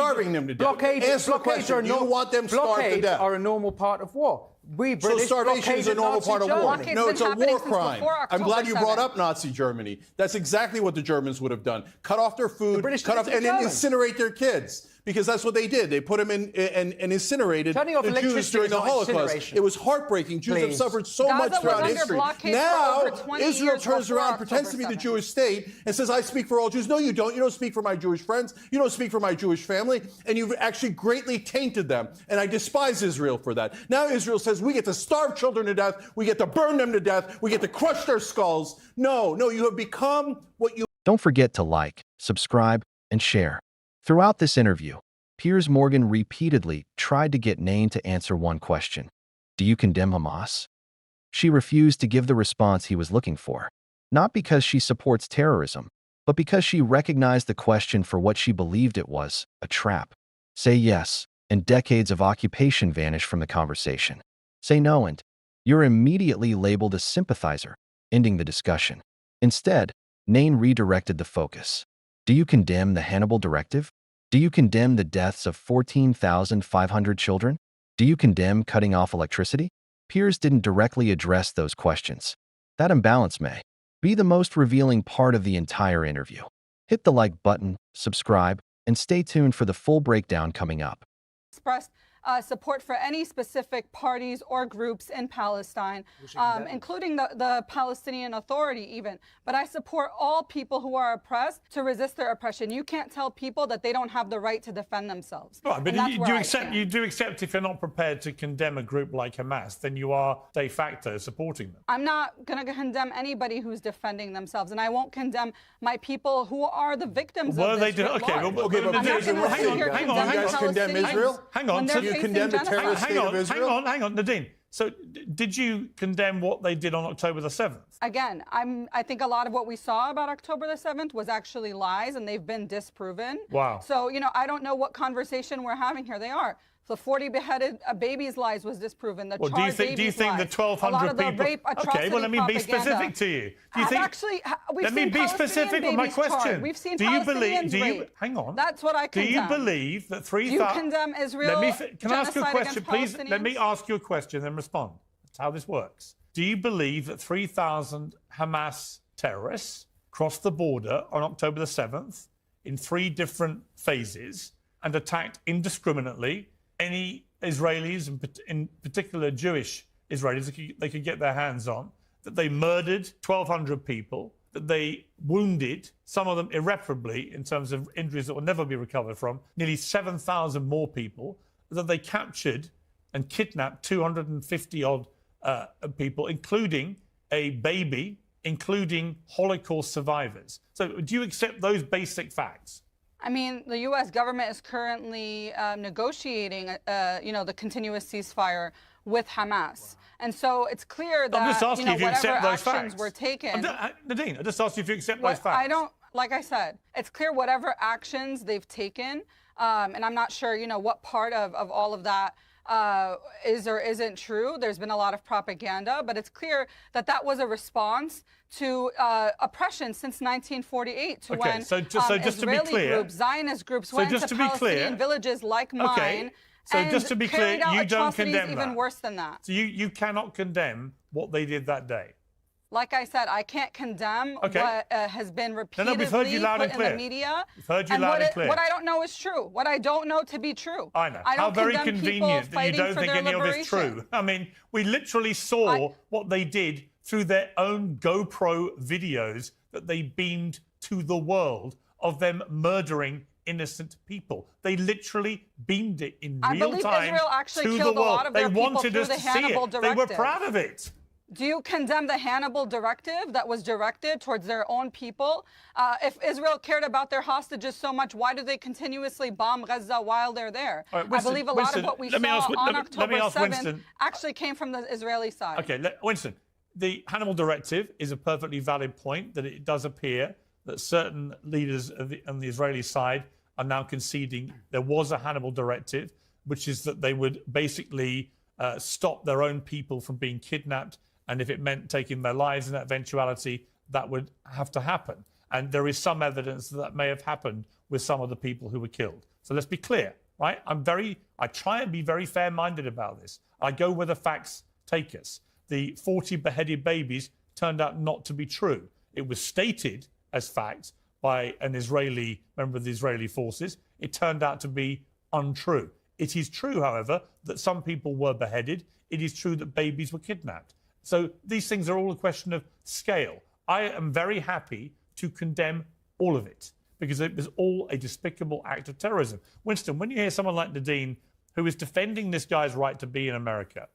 starving them to death. Blockades are you want them starved to death? Are a normal part of war. So starvation is a normal part of war. No, it's a war crime. I'm glad you brought up Nazi Germany. That's exactly what the Germans would have done. Cut off their food, cut off, and then incinerate their kids. Because that's what they did. They put them in and incinerated the Jews during the Holocaust. It was heartbreaking. Jews have suffered so much throughout history. Now, Israel turns around, pretends to be the Jewish state, and says, I speak for all Jews. No, you don't. You don't speak for my Jewish friends. You don't speak for my Jewish family. And you've actually greatly tainted them. And I despise Israel for that. Now Israel says, we get to starve children to death. We get to burn them to death. We get to crush their skulls. No, you have become what you... Don't forget to like, subscribe, and share. Throughout this interview, Piers Morgan repeatedly tried to get Nardeen to answer one question. Do you condemn Hamas? She refused to give the response he was looking for, not because she supports terrorism, but because she recognized the question for what she believed it was, a trap. Say yes, and decades of occupation vanish from the conversation. Say no, and you're immediately labeled a sympathizer, ending the discussion. Instead, Nardeen redirected the focus. Do you condemn the Hannibal Directive? Do you condemn the deaths of 14,500 children? Do you condemn cutting off electricity? Piers didn't directly address those questions. That imbalance may be the most revealing part of the entire interview. Hit the like button, subscribe, and stay tuned for the full breakdown coming up. Expressed support for any specific parties or groups in Palestine, including the Palestinian Authority even. But I support all people who are oppressed to resist their oppression. You can't tell people that they don't have the right to defend themselves. Right, but you do accept if you're not prepared to condemn a group like Hamas, then you are de facto supporting them. I'm not going to condemn anybody who's defending themselves, and I won't condemn my people who are the victims of this. Hang on. You guys condemn Israel? Hang on. You condemn the terrorist state of Israel? Hang on, Nardeen. So did you condemn what they did on October the 7th? Again, I think a lot of what we saw about October the 7th was actually lies, and they've been disproven. Wow. So, I don't know what conversation we're having here. They are. The 40 beheaded babies' lies was disproven. The do you think the 1,200 people? Okay, well, let me be specific to you. Do you think? Let me be specific with my question. We've seen Palestinians raped. Hang on. That's what I condemn. Do you believe that 3,000? Do you condemn Israel? Can I ask you a question, please? Let me ask you a question and respond. That's how this works. Do you believe that 3,000 Hamas terrorists crossed the border on October the 7th in 3 different phases and attacked indiscriminately any Israelis, in particular Jewish Israelis, they could get their hands on, that they murdered 1,200 people, that they wounded, some of them irreparably in terms of injuries that will never be recovered from, nearly 7,000 more people, that they captured and kidnapped 250-odd people, including a baby, including Holocaust survivors. So do you accept those basic facts? I mean, the U.S. government is currently negotiating, the continuous ceasefire with Hamas. And so it's clear that, I'm just asking if you accept those actions facts. were taken. Nardeen, I just asked you if you accept those facts. I don't, like I said, it's clear whatever actions they've taken, and I'm not sure, what part of all of that is or isn't true. There's been a lot of propaganda, but it's clear that that was a response to oppression since 1948, to when Israeli groups, Zionist groups went to Palestinian villages like mine. So just to be clear, you don't condemn that. Even worse than that. So you cannot condemn what they did that day. Like I said, I can't condemn what has been repeatedly we've heard you loud and put clear. in the media. We've heard you loud and clear. What I don't know is true. What I don't know to be true. I know. I don't How very condemn convenient that you don't think any of it's true. I mean, we literally saw what they did through their own GoPro videos that they beamed to the world of them murdering innocent people. They literally beamed it in real time I believe Israel actually to killed the a world. lot of their They people wanted through us the to see Hannibal it. Directive. They were proud of it. Do you condemn the Hannibal Directive that was directed towards their own people? If Israel cared about their hostages so much, why do they continuously bomb Gaza while they're there? Right, Winston, I believe a lot of what we saw on October 7th actually came from the Israeli side. Okay, Winston, the Hannibal Directive is a perfectly valid point that it does appear that certain leaders on the Israeli side are now conceding there was a Hannibal Directive, which is that they would basically stop their own people from being kidnapped, and if it meant taking their lives in that eventuality, that would have to happen. And there is some evidence that may have happened with some of the people who were killed. So let's be clear, right? I try and be very fair-minded about this. I go where the facts take us. The 40 beheaded babies turned out not to be true. It was stated as fact by an Israeli member of the Israeli forces. It turned out to be untrue. It is true, however, that some people were beheaded. It is true that babies were kidnapped. So these things are all a question of scale. I am very happy to condemn all of it because it was all a despicable act of terrorism. Winston, when you hear someone like Nardeen, who is defending this guy's right to be in America,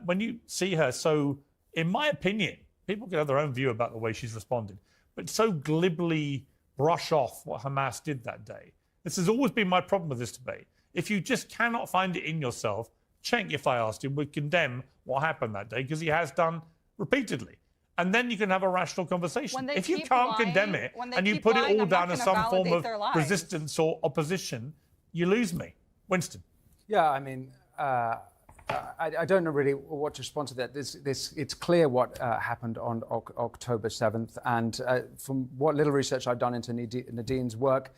when you see her so, in my opinion, people can have their own view about the way she's responded, but so glibly brush off what Hamas did that day. This has always been my problem with this debate. If you just cannot find it in yourself, Cenk, if I asked him, would condemn what happened that day, because he has done repeatedly. And then you can have a rational conversation. If you can't condemn it and you put it all down as some form of resistance or opposition, you lose me. Winston. Yeah, I mean, I don't know really what to respond to that. It's clear what happened on October 7th. And from what little research I've done into Nardeen's work,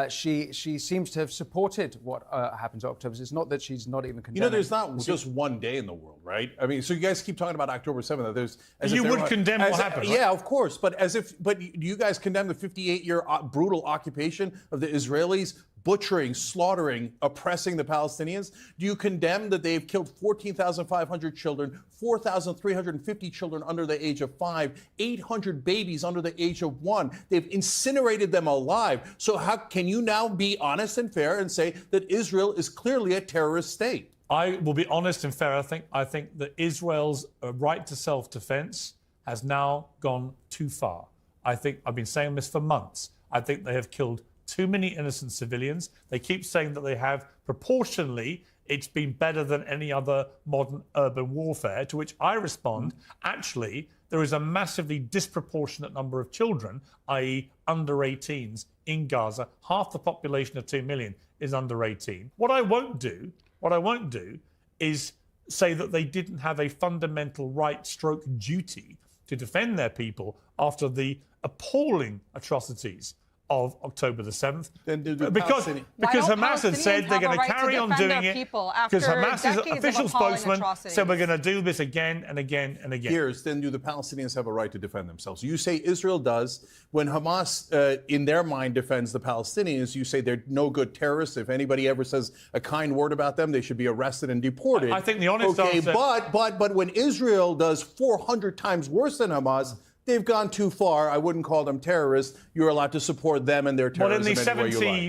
she seems to have supported what happened on October. It's not that she's not even condemning. You know, there's not just one day in the world, right? I mean, so you guys keep talking about October 7th. You would condemn what happened, right? Yeah, of course. But do you guys condemn the 58-year brutal occupation of the Israelis, butchering, slaughtering, oppressing the Palestinians? Do you condemn that they've killed 14,500 children, 4,350 children under the age of 5, 800 babies under the age of 1? They've incinerated them alive. So how can you now be honest and fair and say that Israel is clearly a terrorist state? I will be honest and fair. I think that Israel's right to self-defense has now gone too far. I've been saying this for months. I think they have killed too many innocent civilians. They keep saying that they have. Proportionally, it's been better than any other modern urban warfare, to which I respond, actually, there is a massively disproportionate number of children, i.e. under 18s, in Gaza. Half the population of 2 million is under 18. What I won't do is say that they didn't have a fundamental right stroke duty to defend their people after the appalling atrocities of October the 7th. Then do the because Hamas had said they're going to carry on doing it. Because Hamas's official spokesman said we're going to do this again and again and again. Years, then do the Palestinians have a right to defend themselves? You say Israel does. When Hamas, in their mind, defends the Palestinians, you say they're no good terrorists. If anybody ever says a kind word about them, they should be arrested and deported. I think the honest answer... But when Israel does 400 times worse than Hamas, they've gone too far. I wouldn't call them terrorists. You're allowed to support them and their terrorism. Well, in the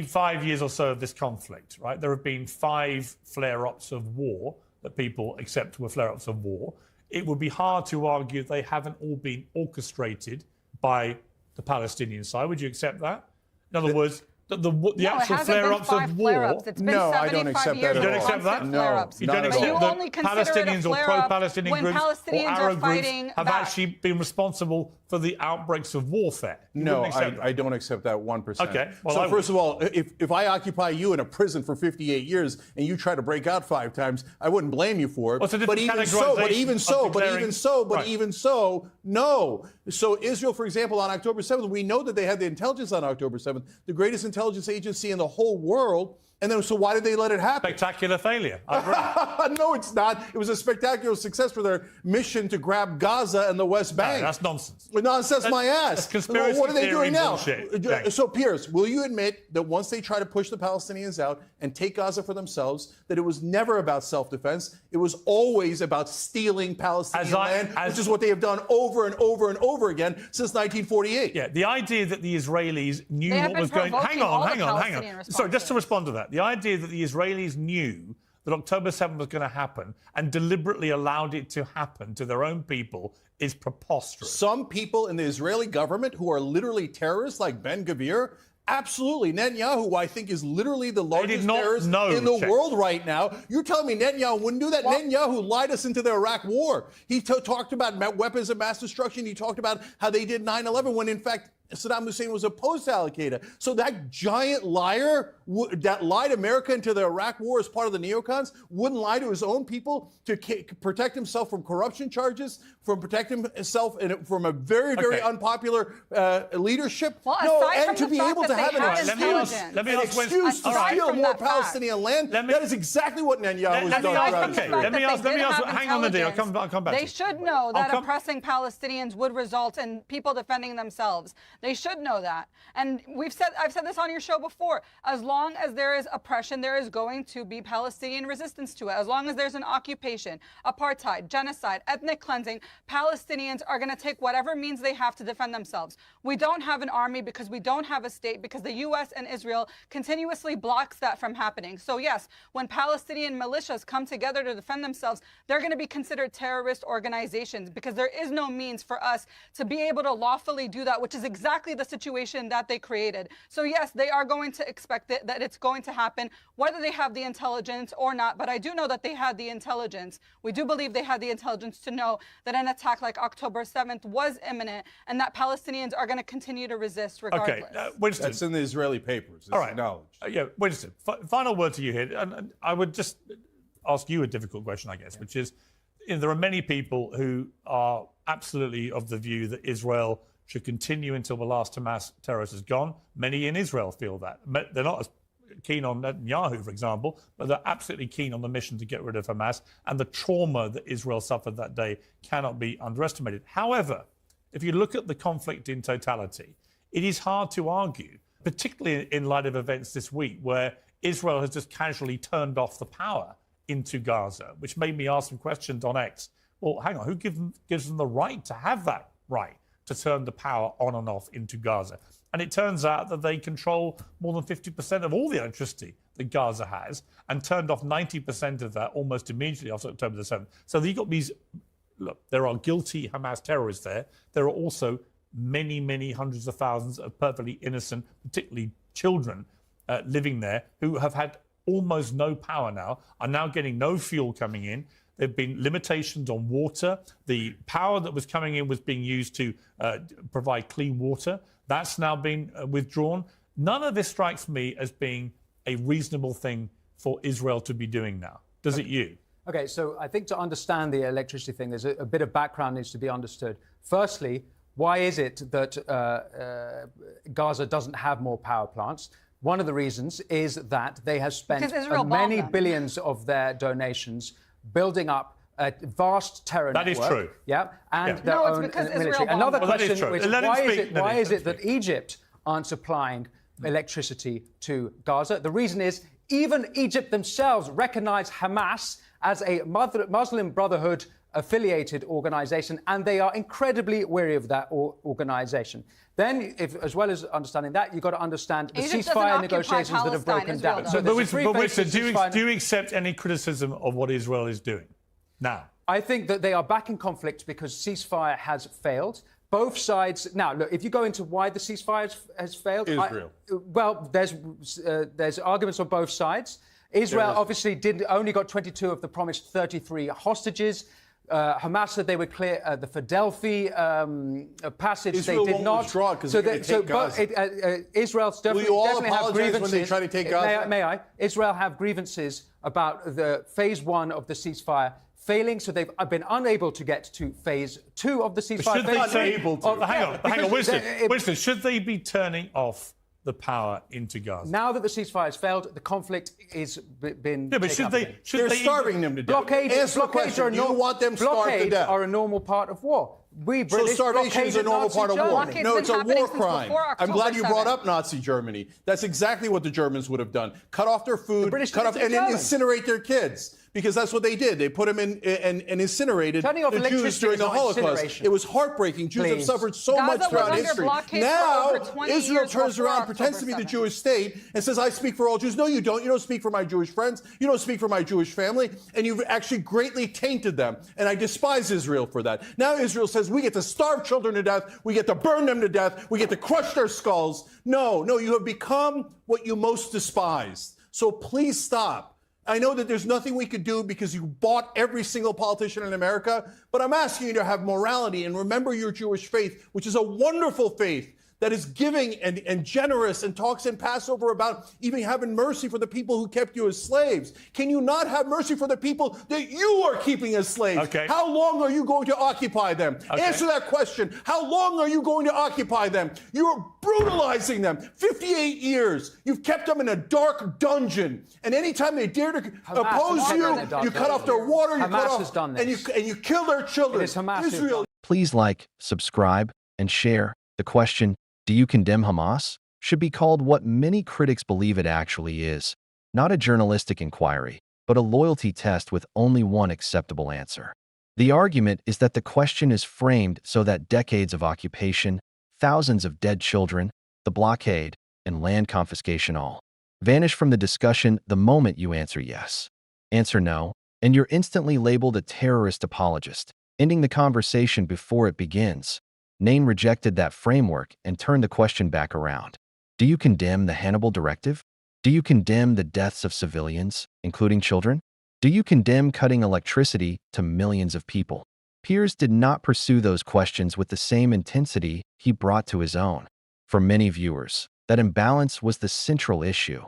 75 years or so of this conflict, right, there have been 5 flare-ups of war that people accept were flare-ups of war. It would be hard to argue they haven't all been orchestrated by the Palestinian side. Would you accept that? In other words, the actual flare-ups of war. No, I don't accept that. You don't accept that? No, you don't accept that Palestinians or pro-Palestinian groups or Arab groups have actually been responsible for the outbreaks of warfare. No, I don't accept that 1%. Okay. Well, so first of all, if I occupy you in a prison for 58 years and you try to break out 5 times, I wouldn't blame you for it. Well, but even so, no. So Israel, for example, on October 7th, we know that they had the intelligence on October 7th, the greatest intelligence agency in the whole world. And then, so why did they let it happen? Spectacular failure. No, it's not. It was a spectacular success for their mission to grab Gaza and the West Bank. No, that's nonsense. Nonsense, my ass. That's conspiracy what are they doing now? Bullshit. So, Piers, will you admit that once they try to push the Palestinians out and take Gaza for themselves, that it was never about self-defense? It was always about stealing Palestinian land, which is what they have done over and over and over again since 1948. Yeah, the idea that the Israelis knew what was going... Hang on. Sorry, just to respond to that. The idea that the Israelis knew that October 7th was going to happen and deliberately allowed it to happen to their own people is preposterous. Some people in the Israeli government who are literally terrorists, like Ben-Gvir, absolutely. Netanyahu, I think, is literally the largest terrorist in the world right now. You're telling me Netanyahu wouldn't do that? Netanyahu lied us into the Iraq war. He talked about weapons of mass destruction. He talked about how they did 9/11 when, in fact, Saddam Hussein was opposed to al-Qaeda. So that giant liar that lied America into the Iraq war as part of the neocons wouldn't lie to his own people to protect himself from corruption charges, from protecting himself from a very, very unpopular leadership. Well, no, and to be able to have an excuse to steal more Palestinian land. That is exactly what Netanyahu has done. Okay, let me ask. Hang on, Nardeen. I'll come back. They should know that oppressing Palestinians would result in people defending themselves. They should know that. And I've said this on your show before. As long as there is oppression, there is going to be Palestinian resistance to it. As long as there's an occupation, apartheid, genocide, ethnic cleansing, Palestinians are going to take whatever means they have to defend themselves. We don't have an army because we don't have a state, because the U.S. and Israel continuously blocks that from happening. So yes, when Palestinian militias come together to defend themselves, they're going to be considered terrorist organizations because there is no means for us to be able to lawfully do that, which is exactly the situation that they created. So yes, they are going to expect that it's going to happen, whether they have the intelligence or not. But I do know that they had the intelligence. We do believe they had the intelligence to know that an attack like October 7th was imminent and that Palestinians are going to continue to resist regardless. Okay, Winston. That's in the Israeli papers. It's all right. acknowledged. Yeah, Winston, final word to you here. And I would just ask you a difficult question, I guess, which is, there are many people who are absolutely of the view that Israel should continue until the last Hamas terrorist is gone. Many in Israel feel that. They're not as keen on Netanyahu, for example, but they're absolutely keen on the mission to get rid of Hamas. And the trauma that Israel suffered that day cannot be underestimated. However, if you look at the conflict in totality, it is hard to argue, particularly in light of events this week, where Israel has just casually turned off the power into Gaza, which made me ask some questions on X. Well, hang on, who gives them the right to have that right to turn the power on and off into Gaza? And it turns out that they control more than 50% of all the electricity that Gaza has and turned off 90% of that almost immediately after October the 7th. So you've got these, look, there are guilty Hamas terrorists there. There are also many, many hundreds of thousands of perfectly innocent, particularly children, living there who have had almost no power now, are now getting no fuel coming in. There have been limitations on water. The power that was coming in was being used to provide clean water. That's now been withdrawn. None of this strikes me as being a reasonable thing for Israel to be doing now. Does it you? Okay, so I think to understand the electricity thing, there's a bit of background needs to be understood. Firstly, why is it that Gaza doesn't have more power plants? One of the reasons is that they have spent many billions of their donations building up a vast terror network. That is true. Yeah, and their no, own military. Another question is why is it that Egypt aren't supplying electricity to Gaza? The reason is even Egypt themselves recognize Hamas as a Muslim Brotherhood affiliated organization, and they are incredibly wary of that organization. Then, as well as understanding that, you've got to understand the ceasefire negotiations that have broken down. So but Winston, do you accept any criticism of what Israel is doing now? I think that they are back in conflict because ceasefire has failed. Both sides. Now, look, if you go into why the ceasefire has failed, Israel. There's arguments on both sides. Israel obviously only got 22 of the promised 33 hostages. Hamas said they would clear the Philadelphia passage. Israel they did not. Withdraw because Israel's definitely, will you all definitely have grievances. when they try to take Gaza? May I? Israel have grievances about the phase 1 of the ceasefire failing, so they've been unable to get to phase 2 of the ceasefire. Hang on, Winston, should they be turning off the power into Gaza? Now that the ceasefire has failed, the conflict is been. Yeah, but should they? They're starving them to death. Blockades are you want them starved to death? Are a normal part of war. So starvation is a normal part of war. No, it's a war crime. I'm glad you brought 7th. up Nazi Germany. That's exactly what the Germans would have done. Cut off their food, cut off, and then incinerate their kids. Because that's what they did. They put them in and incinerated the Jews during the Holocaust. It was heartbreaking. Jews have suffered so much throughout history. Now, Israel turns around, pretends to be the Jewish state, and says, I speak for all Jews. No, you don't. You don't speak for my Jewish friends. You don't speak for my Jewish family. And you've actually greatly tainted them. And I despise Israel for that. Now Israel says, we get to starve children to death. We get to burn them to death. We get to crush their skulls. No, you have become what you most despised. So please stop. I know that there's nothing we could do because you bought every single politician in America, but I'm asking you to have morality and remember your Jewish faith, which is a wonderful faith that is giving and generous and talks in Passover about even having mercy for the people who kept you as slaves? Can you not have mercy for the people that you are keeping as slaves? Okay. How long are you going to occupy them? Okay. Answer that question. How long are you going to occupy them? You're brutalizing them. 58 years. You've kept them in a dark dungeon. And anytime they dare to oppose you, you cut off their water, you cut off, and you kill their children. It is Hamas Israel. Please like, subscribe, and share. The question, do you condemn Hamas, should be called what many critics believe it actually is, not a journalistic inquiry, but a loyalty test with only one acceptable answer. The argument is that the question is framed so that decades of occupation, thousands of dead children, the blockade, and land confiscation all vanish from the discussion the moment you answer yes. Answer no, and you're instantly labeled a terrorist apologist, ending the conversation before it begins. Nain rejected that framework and turned the question back around. Do you condemn the Hannibal Directive? Do you condemn the deaths of civilians, including children? Do you condemn cutting electricity to millions of people? Piers did not pursue those questions with the same intensity he brought to his own. For many viewers, that imbalance was the central issue.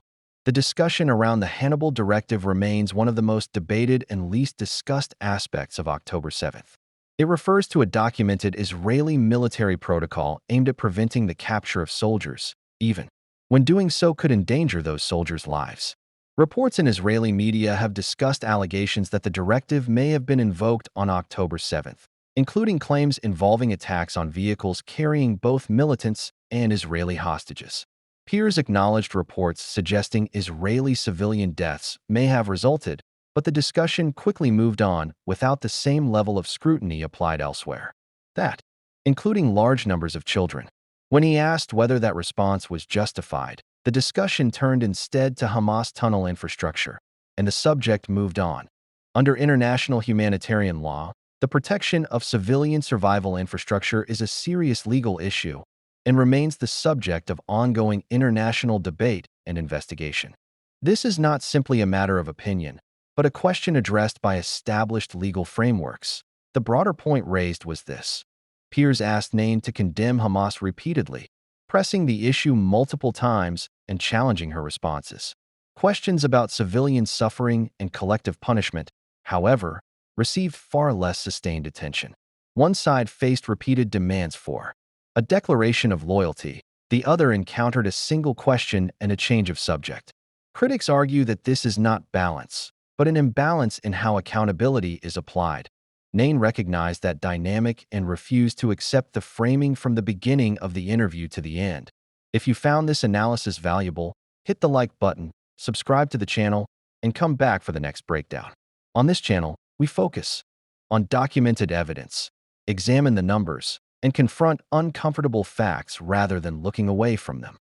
The discussion around the Hannibal Directive remains one of the most debated and least discussed aspects of October 7th. It refers to a documented Israeli military protocol aimed at preventing the capture of soldiers, even when doing so could endanger those soldiers' lives. Reports in Israeli media have discussed allegations that the directive may have been invoked on October 7th, including claims involving attacks on vehicles carrying both militants and Israeli hostages. Piers acknowledged reports suggesting Israeli civilian deaths may have resulted, but the discussion quickly moved on without the same level of scrutiny applied elsewhere. That, including large numbers of children. When he asked whether that response was justified, the discussion turned instead to Hamas tunnel infrastructure, and the subject moved on. Under international humanitarian law, the protection of civilian survival infrastructure is a serious legal issue and remains the subject of ongoing international debate and investigation. This is not simply a matter of opinion, but a question addressed by established legal frameworks. The broader point raised was this. Piers asked Nain to condemn Hamas repeatedly, pressing the issue multiple times and challenging her responses. Questions about civilian suffering and collective punishment, however, received far less sustained attention. One side faced repeated demands for a declaration of loyalty, the other encountered a single question and a change of subject. Critics argue that this is not balance, but an imbalance in how accountability is applied. Nain recognized that dynamic and refused to accept the framing from the beginning of the interview to the end. If you found this analysis valuable, hit the like button, subscribe to the channel, and come back for the next breakdown. On this channel, we focus on documented evidence, examine the numbers, and confront uncomfortable facts rather than looking away from them.